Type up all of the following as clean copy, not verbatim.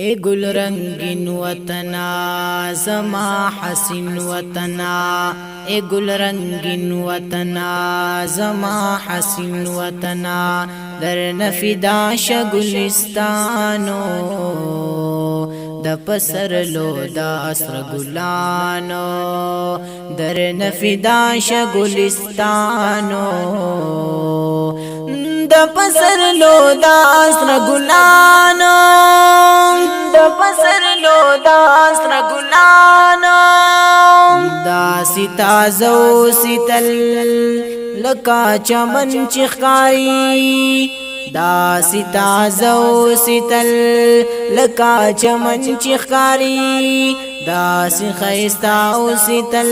اے گل رنگین وطنا زما حسین وطنا اے گل رنگین وطنا زما حسین وطنا در نفدا شگلستانو د پسرلو د اسر گلانو در نفدا شگلستانو د پسرلو د اسر گلانو د پسرلو د اسر گلانو دا ستا زو ستل لکا چمن چخکاری دا ستا زو ستل لکا چمن چخکاری دا سی خیستا او ستل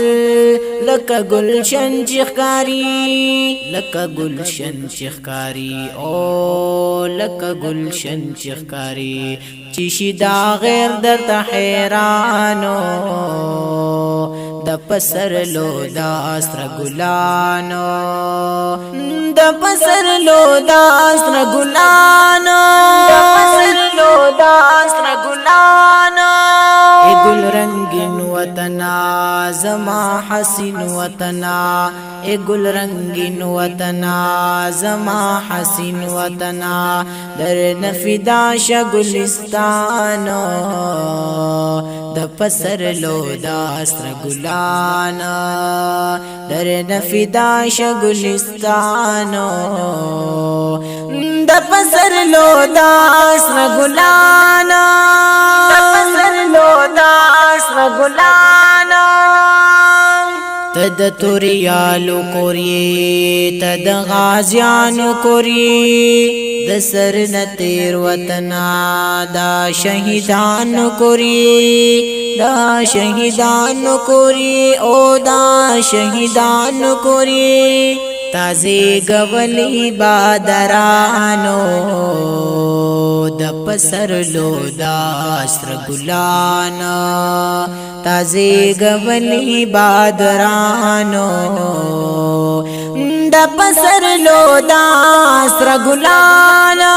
لکا گلشن چخکاری لکا گلشن چخکاری او لکا گلشن چخکاری چیشی دا غیر در تا حیرانو د پسرلو د اسر گلانو د پسرلو د اسر گلانو د پسرلو د اسر گلانو اے گل رنگین وطنا زما حسین وطنا اے گل رنگین وطنا زما حسین وطنا در نفدا شگلستانو د پسرلو د اسر گلانو در نفدا شگلستانو د پسرلو د اسر گلانو د پسرلو د اسر گلانو تد توریالو کوری تد غازیانو کوری د سر نتیر وطنا دا شهیدانو کوری دا شهیدانو کوری او دا شهیدانو کوری تازی گولی بادرانو د پسرلو د اسر گلانو تازی گولی بادرانو د پسرلو د اسر گلانو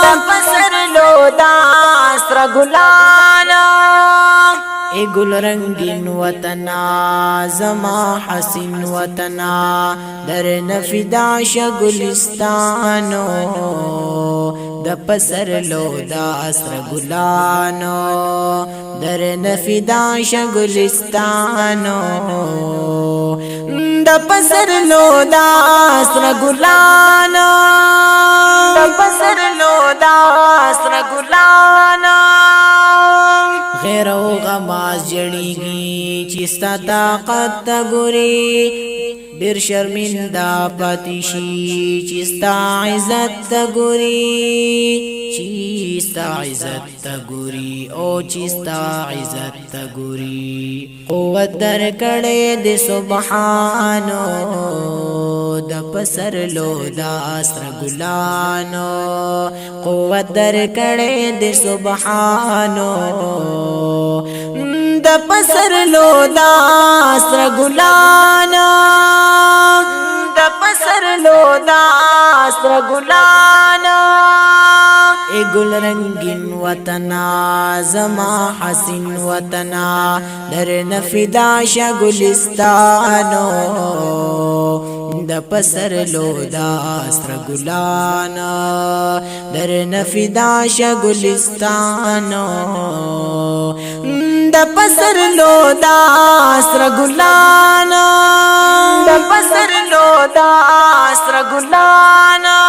د پسرلو د اسر گلانو اے گل رنگین وطنا زما حسین وطنا در نفدا شگلستانو د پسرلو د اسر گلانو در نفدا شگلستانو د پسرلو د اسر گلانو د پسرلو د اسر گلانو غیر او غماز جڑیگی چیستا طاقت تا گوری بیر شرمندہ پاتیشی چیستا عزت تا گوری چیستا عزت تا گوری او چیستا عزت تا گوری قوت در کڑے دے سبحانو د پسرلو د اسر گلانو قوت در کڑے دے سبحانو د پسرلو د اسر گلانو د پسرلو د اسر گلانو اے گل رنگین وطنا زما حسین وطنا در نفدا شگلستانو د پسرلو د اسر گلانو در نفدا شگلستانو د پسرلو د اسر گلانو د پسرلو د اسر گلانو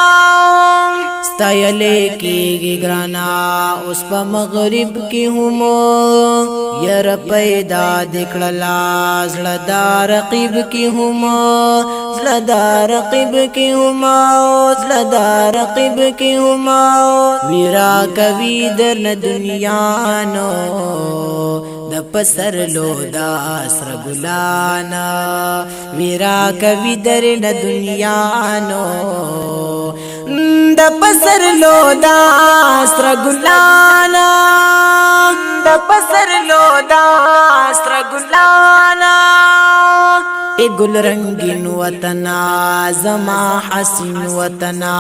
ستایلے کی گرانا اس پا مغرب کی ہمو یر پیدا دکڑلا زلدار رقیب کی ہمو زلدار رقیب کی ہمو زلدار رقیب کی ہمو ویرا کوي درن دنیانو د پسرلو د اسر گلانا ویرا کوي درن دنیانو د پسرلو د اسر گلانا د پسرلو د اسر گلانا اے گل رنگین وطنا زما حسین وطنا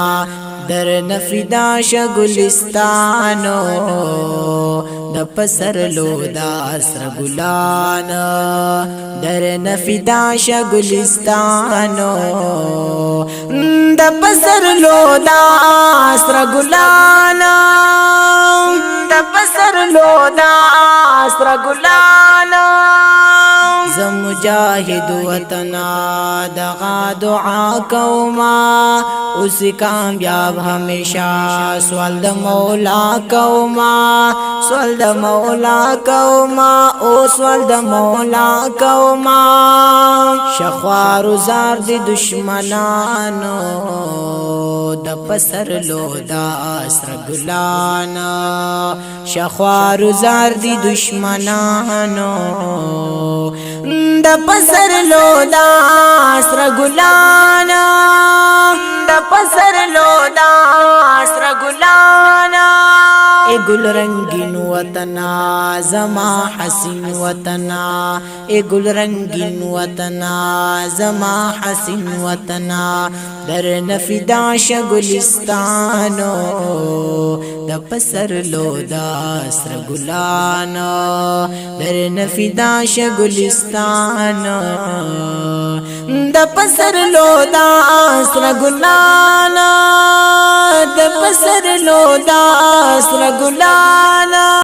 در نفدا شگلستانو د پسر لو دا اسر گلان در نفدا شگلستانو د پسر لو دا اسر گلان د پسر لو دا اسر گلان مجاہد وطنا دغا دعا کوما اسی کامیاب ہمیشہ سوال دا مولا کوما سوال دا مولا کوما او سوال دا مولا کوما شخوار زار دی دشمنانو دا پسر لو دا اسر گلانا شخوار زار دی دشمنانو د پسر لو دا اسر گلانا د پسر لو دا اسر گلانا اے گل رنگین وطنا زما حسین وطنا اے گل رنگین وطنا زما حسین وطنا در نفدا شگلستانو د پسر لو دا اسر گلانا در نفدا شگلستانو د پسر لو دا اسر گلانا د پسر لو دا اسر گلانا